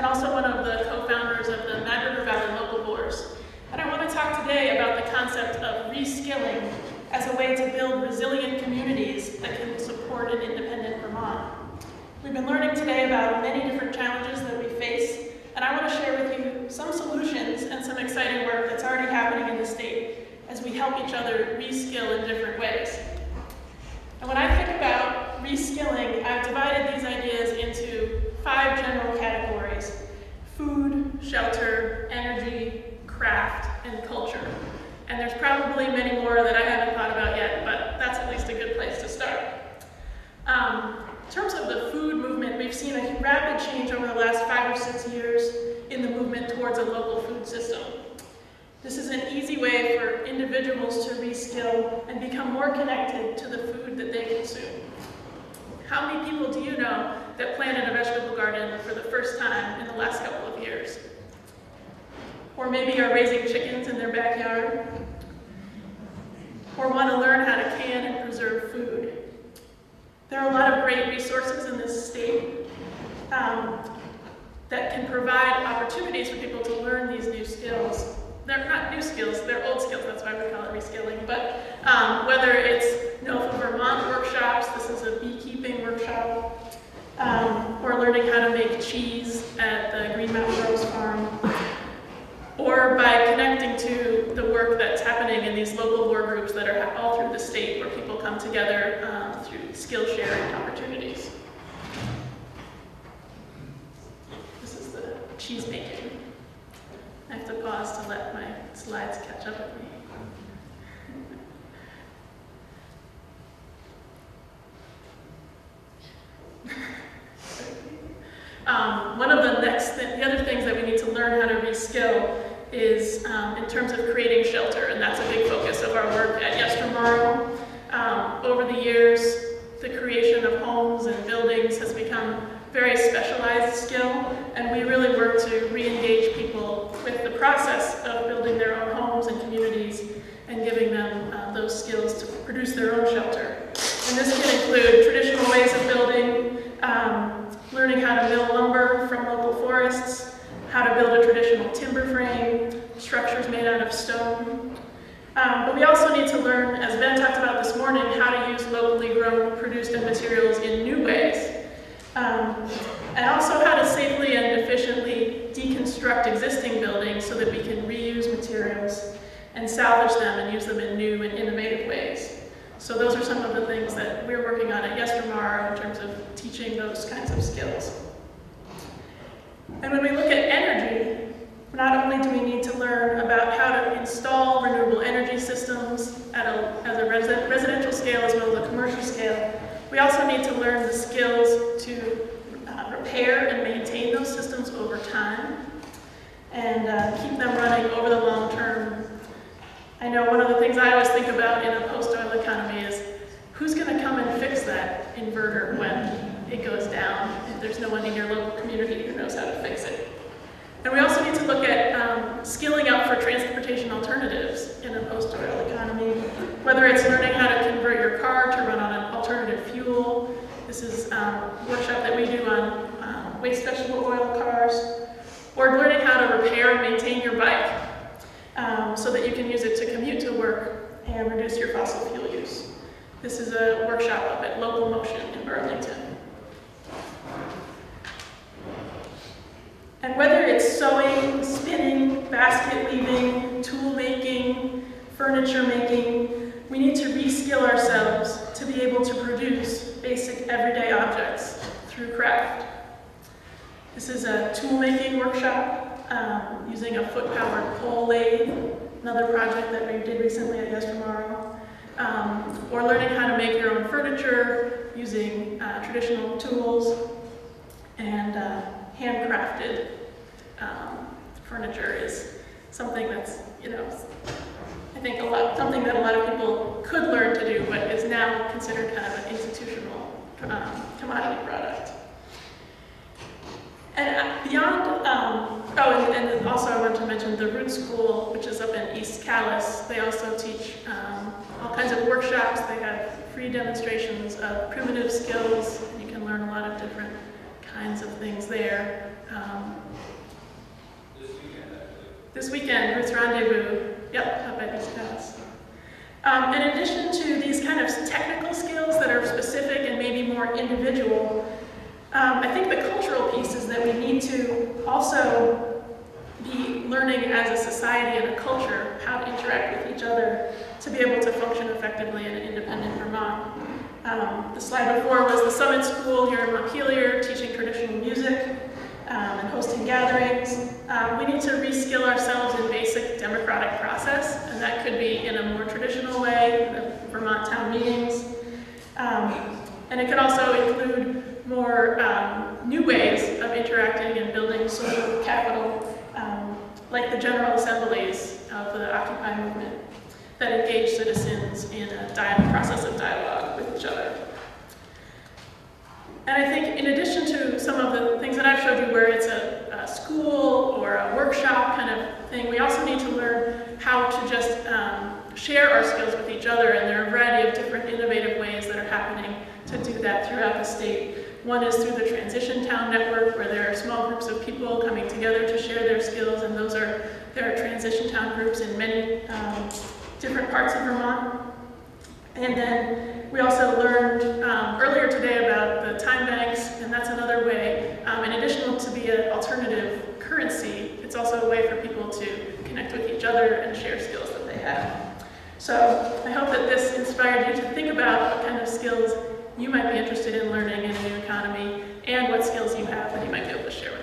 also one of the co-founders of the Mad River Valley Local Boards. And I want to talk today about the concept of reskilling as a way to build resilient communities that can support an independent Vermont. We've been learning today about many different challenges that we face, and I want to share with you some solutions and some exciting work that's already happening in the state as we help each other reskill in different ways. And when I think about reskilling, I've divided these ideas into 5 general categories: food, shelter, energy, craft, and culture. And there's probably many more that I haven't thought about yet, but that's at least a good place to start. In terms of the food movement, we've seen a rapid change over the last 5 or 6 years in the movement towards a local food system. This is an easy way for individuals to reskill and become more connected to the food that they consume. How many people do you know that planted a vegetable garden for the first time in the last couple of years? Or maybe are raising chickens in their backyard? Or want to learn how to can and preserve food? There are a lot of great resources in this state that can provide opportunities for people to learn these new skills. They're not new skills, they're old skills, that's why we call it reskilling. But whether it's NOFA Vermont workshops, this is a beekeeping workshop, or learning how to make cheese at the Green Mountain Rose Farm, or by connecting to the work that's happening in these local board groups that are all through the state where people come together through skill sharing opportunities. This is the cheese making. I have to pause to let my slides catch up with me. One of the other things that we need to learn how to reskill is in terms of creating shelter, and that's a big focus of our work at Yes Tomorrow. Over the years, the creation of homes and buildings has become a very specialized skill, and we really work to re-engage people with the process of building their own homes and communities and giving them those skills to produce their own shelter. And this can include traditional ways of building, learning how to mill lumber from local forests, how to build a traditional timber frame, structures made out of stone. But we also need to learn, as Ben talked about this morning, how to use locally grown, produced materials in new ways. And also how to safely and efficiently deconstruct existing buildings so that we can reuse materials and salvage them and use them in new and innovative ways. So those are some of the things that we're working on at Yes Tomorrow in terms of teaching those kinds of skills. And when we look at energy, not only do we need to learn about how to install renewable energy systems at a residential scale as well as a commercial scale, we also need to learn the skills to repair and maintain those systems over time and keep them running over the long term. I know one of the things I always think about in a post-oil economy is who's going to come and fix that inverter when it goes down if there's no one in your local community who knows how to fix it. And we also need to look at skilling up for transportation alternatives in a post-oil economy, whether it's learning how to convert your car to run on an alternative fuel. This is a workshop that we do on waste vegetable oil cars, or learning how to repair and maintain your bike so that you can use it to commute to work and reduce your fossil fuel use. This is a workshop up at Local Motion in Burlington. And whether it's sewing, spinning, basket weaving, tool making, furniture making, we need to reskill ourselves to be able to produce basic everyday objects through craft. This is a tool making workshop using a foot-powered pole lathe, another project that we did recently at Yes Tomorrow, or learning how to make your own furniture using traditional tools, and handcrafted furniture is something that's, I think something that a lot of people could learn to do, but is now considered kind of an institutional commodity product. And beyond, and also I wanted to mention the Root School, which is up in East Calais. They also teach all kinds of workshops. They have free demonstrations of primitive skills, and you can learn a lot of different kinds of things there. this weekend, Roots Rendezvous, yep, up at Statehouse. In addition to these kind of technical skills that are specific and maybe more individual, I think the cultural piece is that we need to also be learning as a society and a culture how to interact with each other to be able to function effectively in an independent Vermont. The slide before was the Summit School here in Montpelier, teaching traditional music and hosting gatherings. We need to reskill ourselves in basic democratic process, and that could be in a more traditional way, the Vermont town meetings. And it could also include more new ways of interacting and building social capital, like the general assemblies of the Occupy movement that engage citizens in a process of dialogue with each other. And I think in addition to some of the things that I've showed you where it's a school or a workshop kind of thing, we also need to learn how to just share our skills with each other, and there are a variety of different innovative ways that are happening to do that throughout the state. One is through the Transition Town Network, where there are small groups of people coming together to share their skills, and there are Transition Town groups in many different parts of Vermont. And then we also learned earlier today about the time banks, and that's another way. In addition to be an alternative currency, it's also a way for people to connect with each other and share skills that they have. So I hope that this inspired you to think about what kind of skills you might be interested in learning in a new economy, and what skills you have that you might be able to share with